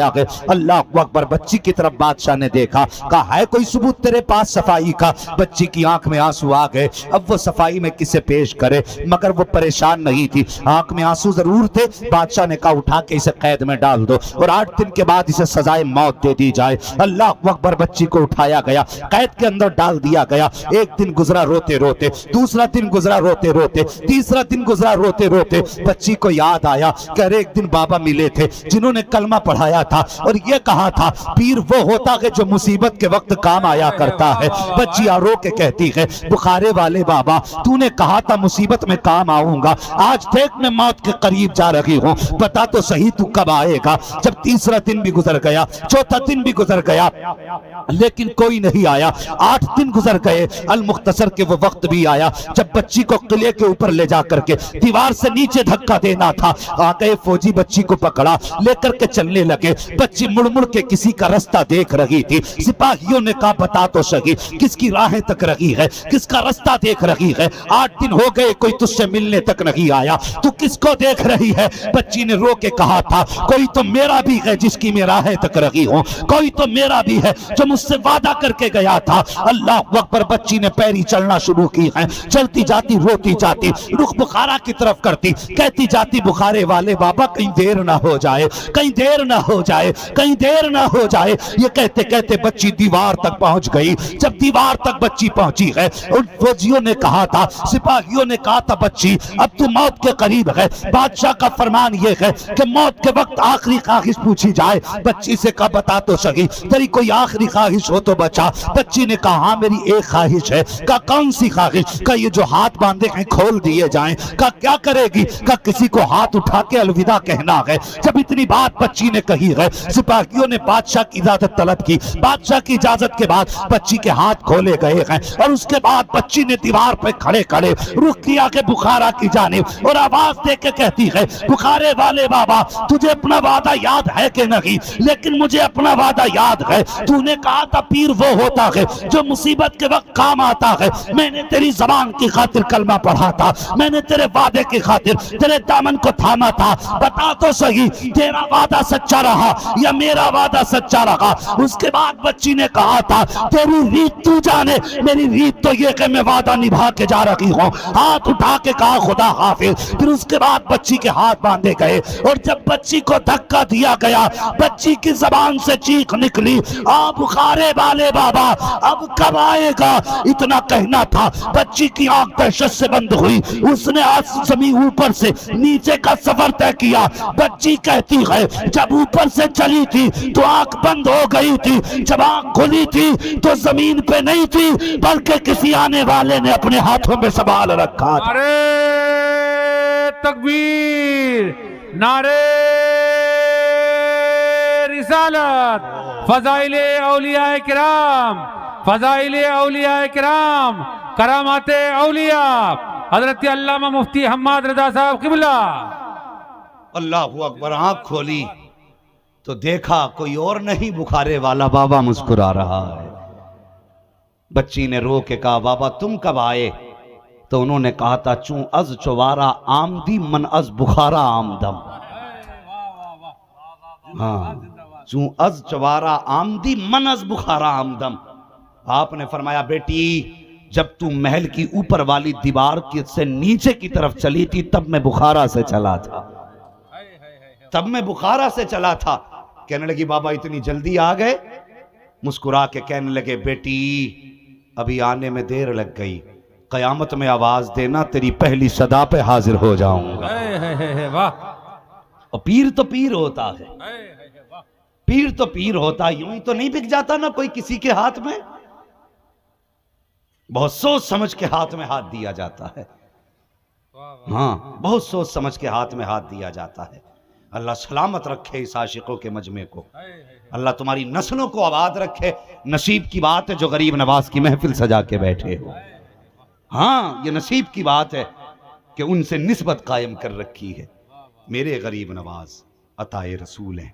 اللہ اکبر، بچی کی طرف بادشاہ نے دیکھا، کہا ہے کوئی ثبوت تیرے پاس صفائی کا؟ بچی کی آنکھ میں آنسو آ گئے، اب وہ صفائی میں کسے پیش کرے، مگر وہ پریشان نہیں تھی، آنکھ میں آنسو ضرور تھے۔ بادشاہ نے کہا اٹھا کے اسے قید میں ڈال دو اور 8 دن کے بعد اسے سزائے موت دے دی جائے۔ اللہ اکبر، بچی کو اٹھایا گیا، قید کے اندر ڈال دیا گیا۔ ایک دن گزرا روتے روتے، دوسرا دن گزرا روتے روتے، تیسرا دن گزرا روتے روتے۔ بچی کو یاد آیا کہ ایک دن بابا ملے تھے جنہوں نے کلمہ پڑھایا تھا اور یہ کہا تھا پیر وہ ہوتا ہے جو مصیبت کے وقت کام آیا کرتا ہے۔ بچی رو کے کہتی ہے بخارے والے بابا، تو نے کہا تھا مصیبت میں کام آؤں گا، آج دیکھ میں موت کے قریب جا رہی ہوں، بتا تو صحیح تو کب آئے گا؟ جب تیسرا دن بھی گزر گیا، چوتھا دن بھی گزر گیا، لیکن کوئی نہیں آیا۔ 8 دن گزر گئے، المختصر کے وہ وقت بھی آیا جب بچی کو قلعے کے اوپر لے جا کر کے دیوار سے نیچے دھکا دینا تھا۔ آگئے فوجی بچی کو پکڑا، لے کر کے چلنے لگے۔ بچی مڑ مڑ کے کسی کا رستہ دیکھ رہی تھی۔ سپاہیوں نے کہا بتا تو صحیح کس کی راہیں تک رہی ہے، کس کا رستہ دیکھ رہی ہے؟ 8 دن ہو گئے، کوئی تجھ سے ملنے تک نہیں آیا، تو کس کو دیکھ رہی ہے؟ بچی نے رو کے کہا تھا کوئی تو میرا بھی ہے جس کی میں راہیں تک رہی ہوں، کوئی تو میرا بھی ہے جو مجھ سے وعدہ کر کے گیا تھا۔ اللہ اکبر، بچی نے پیری چلنا شروع کی ہے، چلتی جاتی، روتی جاتی، رخ بخارا کی طرف کرتی، کہتی جاتی بخارے والے بابا کہیں دیر نہ ہو جائے، کہیں دیر نہ ہو جائے، کہیں دیر نہ ہو جائے۔ یہ کہتے کہتے بچی دیوار تک پہنچ گئی۔ جب دیوار تک بچی پہنچی ہے، ان فوجیوں نے کہا تھا، سپاہیوں نے کہا تھا بچی اب تو موت کے قریب ہے، بادشاہ کا فرمان یہ ہے کہ موت کے وقت آخری خواہش پوچھی جائے۔ بچی سے کہا بتا تو صحیح تیری کوئی آخری خواہش ہو تو بچا۔ بچی نے کہا ہاں میری ایک خواہش ہے۔ کہا کون سی خواہش؟ کہا یہ جو ہاتھ باندھے ہیں کھول دیے جائیں۔ کہا کیا کرے گی؟ کہا کسی کو ہاتھ اٹھا کے الوداع کہنا ہے۔ جب اتنی بات بچی نے کہی ہے، سپاہیوں نے بادشاہ کی اجازت طلب کی۔ بادشاہ کی اجازت کے بعد بچی کے ہاتھ کھولے گئے ہیں اور اس کے بعد بچی نے دیوار پہ کھڑے کھڑے رخ کیا کہ بخارا کی جانب اور آواز دے کے کہتی ہے بخارے والے بابا تجھے اپنا وعدہ یاد ہے کہ نہیں؟ لیکن مجھے اپنا وعدہ یاد ہے، تو نے کہا تھا پیر وہ ہوتا ہے جو مصیبت کے وقت کام آتا ہے۔ میں نے تیری زبان کی خاطر کلمہ پڑھا تھا، میں نے تیرے وعدے کی خاطر تیرے دامن کو تھاما تھا، بتا تو صحیح تیرا وعدہ سچا رہا یا میرا وعدہ سچا رہا؟ اس کے بعد بچی نے کہا تھا تیری ریت تو جانے، میری ریت تو یہ کہ میں وعدہ نبھا کے جا رہی ہوں۔ ہاتھ اٹھا کے کہا خدا حافظ۔ پھر اس کے بعد بچی کے ہاتھ باندھے گئے اور جب بچی کو دھکا دیا گیا، بچی کی زبان سے چیخ نکلی آ بخارے والے بابا اب کب آئے گا؟ اتنا کہنا تھا، بچی کی آنکھ دہشت سے بند ہوئی، اس نے زمین اوپر سے نیچے کا سفر طے کیا۔ بچی کہتی ہے جب اوپر سے چلی تھی تو آنکھ بند ہو گئی تھی، جب آنکھ کھلی تھی تو زمین پہ نہیں تھی بلکہ کسی آنے والے نے اپنے ہاتھوں میں سنبھال رکھا تھا۔ نعرہ تکبیر، نعرہ رسالت، فضائل اولیاء کرام، فضائل اولیاء کرام، کرامات اولیاء، حضرت علامہ مفتی حماد رضا صاحب قبلہ۔ اللہ اکبر، آنکھ کھولی تو دیکھا کوئی اور نہیں بخارے والا بابا مسکرا رہا ہے۔ بچی نے رو کے کہا بابا تم کب آئے؟ تو انہوں نے کہا تھا چون از چوارا آمدی من از بخارا آمدم۔ ہاں، چون از چوارا آمدی من از بخارا آمدم۔ آپ نے فرمایا بیٹی جب تم محل کی اوپر والی دیوار سے نیچے کی طرف چلی تھی تب میں بخارا سے چلا تھا، تب میں بخارا سے چلا تھا۔ کہنے لگی بابا اتنی جلدی آ گئے؟ مسکرا کے کہنے لگے بیٹی ابھی آنے میں دیر لگ گئی، قیامت میں آواز دینا تیری پہلی صدا پہ حاضر ہو جاؤں گا۔ اور پیر تو پیر ہوتا ہے، پیر تو پیر ہوتا ہے، یوں ہی تو نہیں بک جاتا نا کوئی کسی کے ہاتھ میں، بہت سوچ سمجھ کے ہاتھ میں ہاتھ دیا جاتا ہے۔ ہاں، بہت سوچ سمجھ کے ہاتھ میں ہاتھ دیا جاتا ہے۔ اللہ سلامت رکھے اس عاشقوں کے مجمع کو، اللہ تمہاری نسلوں کو آباد رکھے۔ نصیب کی بات ہے جو غریب نواز کی محفل سجا کے بیٹھے ہو، ہاں یہ نصیب کی بات ہے کہ ان سے نسبت قائم کر رکھی ہے۔ میرے غریب نواز عطائے رسول ہیں۔